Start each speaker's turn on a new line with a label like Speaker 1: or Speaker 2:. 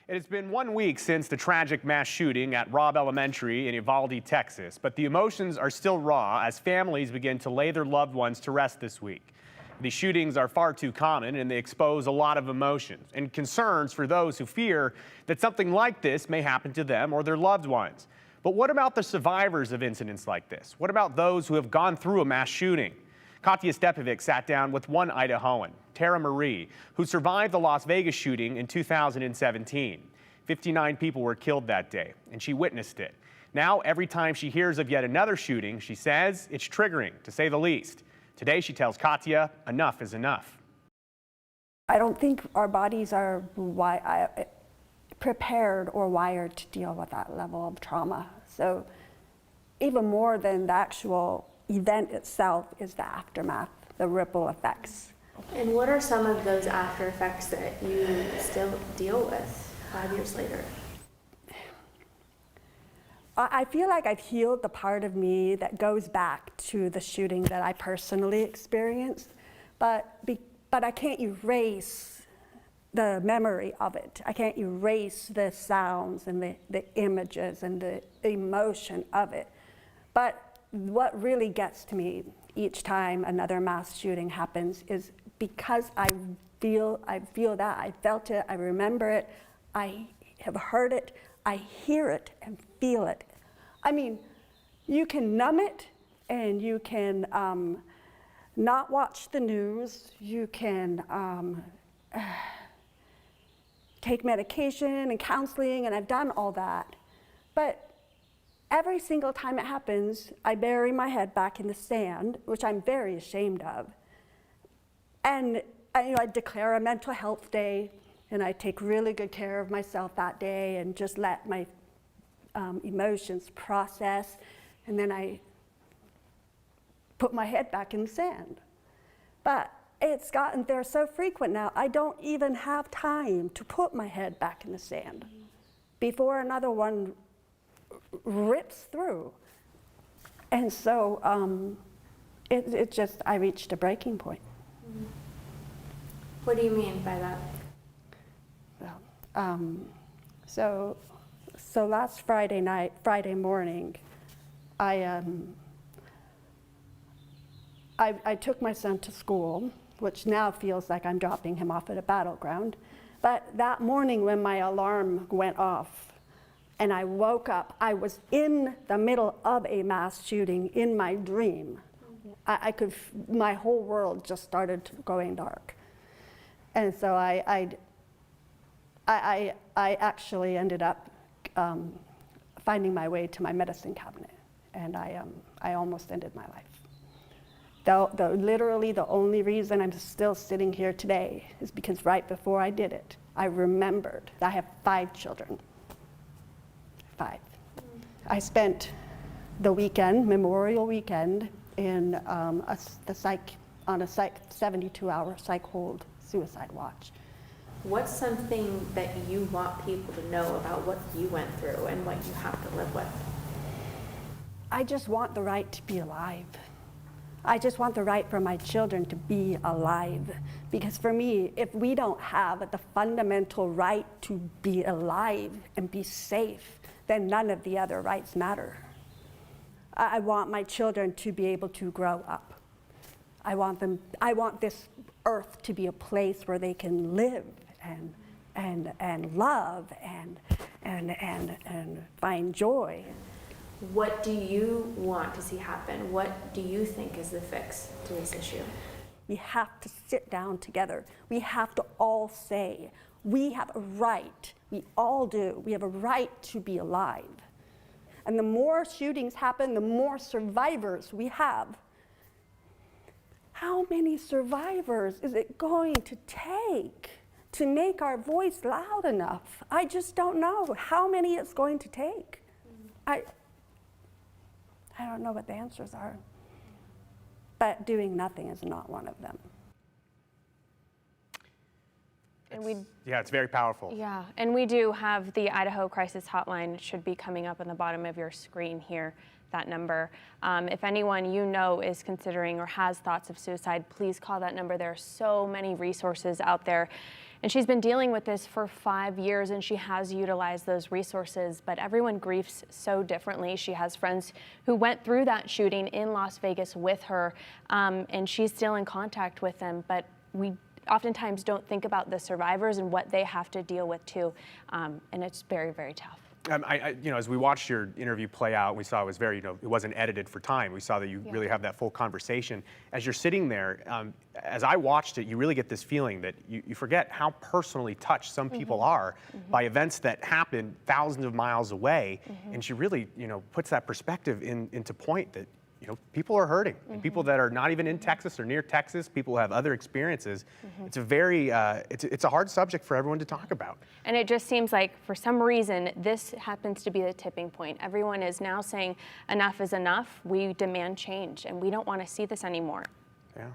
Speaker 1: It has been 1 week since the tragic mass shooting at Robb Elementary in Uvalde, Texas, but the emotions are still raw as families begin to lay their loved ones to rest this week. These shootings are far too common and they expose a lot of emotions and concerns for those who fear that something like this may happen to them or their loved ones. But what about the survivors of incidents like this? What about those who have gone through a mass shooting? Katya Stepovic sat down with one Idahoan, Tara Marie, who survived the Las Vegas shooting in 2017. 59 people were killed that day, and she witnessed it. Now, every time she hears of yet another shooting, she says it's triggering, to say the least. Today, she tells Katya, enough is enough.
Speaker 2: I don't think our bodies are prepared or wired to deal with that level of trauma. So even more than the actual event itself is the aftermath, the ripple effects.
Speaker 3: And what are some of those after effects that you still deal with 5 years later?
Speaker 2: I feel like I've healed the part of me that goes back to the shooting that I personally experienced, but I can't erase the memory of it. I can't erase the sounds and the images and the emotion of it. But what really gets to me each time another mass shooting happens is because I feel that, I felt it, I remember it, I have heard it, I hear it and feel it. I mean, you can numb it and you can not watch the news, you can take medication and counseling, and I've done all that. But every single time it happens, I bury my head back in the sand, which I'm very ashamed of. And I declare a mental health day, and I take really good care of myself that day and just let my emotions process, and then I put my head back in the sand. But it's gotten there so frequent now, I don't even have time to put my head back in the sand before another one rips through. And so I reached a breaking point.
Speaker 3: What do you mean by that?
Speaker 2: Well, so last Friday morning, I took my son to school, which now feels like I'm dropping him off at a battleground. But that morning when my alarm went off, and I woke up, I was in the middle of a mass shooting in my dream. My whole world just started going dark. And so I actually ended up finding my way to my medicine cabinet, and I almost ended my life. Literally the only reason I'm still sitting here today is because right before I did it, I remembered that I have 5 children. 5. I spent the weekend, Memorial Weekend, in on a 72-hour psych hold suicide watch.
Speaker 3: What's something that you want people to know about what you went through and what you have to live with?
Speaker 2: I just want the right to be alive. I just want the right for my children to be alive. Because for me, if we don't have the fundamental right to be alive and be safe, then none of the other rights matter. I want my children to be able to grow up. I want this earth to be a place where they can live and love and find joy.
Speaker 3: What do you want to see happen? What do you think is the fix to this issue?
Speaker 2: We have to sit down together. We have to all say, we have a right, we all do, we have a right to be alive. And the more shootings happen, the more survivors we have. How many survivors is it going to take to make our voice loud enough? I just don't know how many it's going to take. I don't know what the answers are, but doing nothing is not one of them.
Speaker 1: It's very powerful.
Speaker 4: Yeah, and we do have the Idaho Crisis Hotline. It should be coming up on the bottom of your screen here, that number. If anyone you know is considering or has thoughts of suicide, please call that number. There are so many resources out there. And she's been dealing with this for 5 years, and she has utilized those resources, but everyone grieves so differently. She has friends who went through that shooting in Las Vegas with her, and she's still in contact with them, but we oftentimes don't think about the survivors and what they have to deal with too, and it's very, very tough.
Speaker 1: As we watched your interview play out, we saw it was very, it wasn't edited for time. We saw that you really have that full conversation. As you're sitting there, as I watched it, you really get this feeling that you forget how personally touched some people are by events that happen thousands of miles away. And she really, puts that perspective into point that, people are hurting. And people that are not even in Texas or near Texas, people who have other experiences. It's a very, it's a hard subject for everyone to talk about.
Speaker 4: And it just seems like for some reason, this happens to be the tipping point. Everyone is now saying enough is enough. We demand change and we don't want to see this anymore.
Speaker 1: Yeah.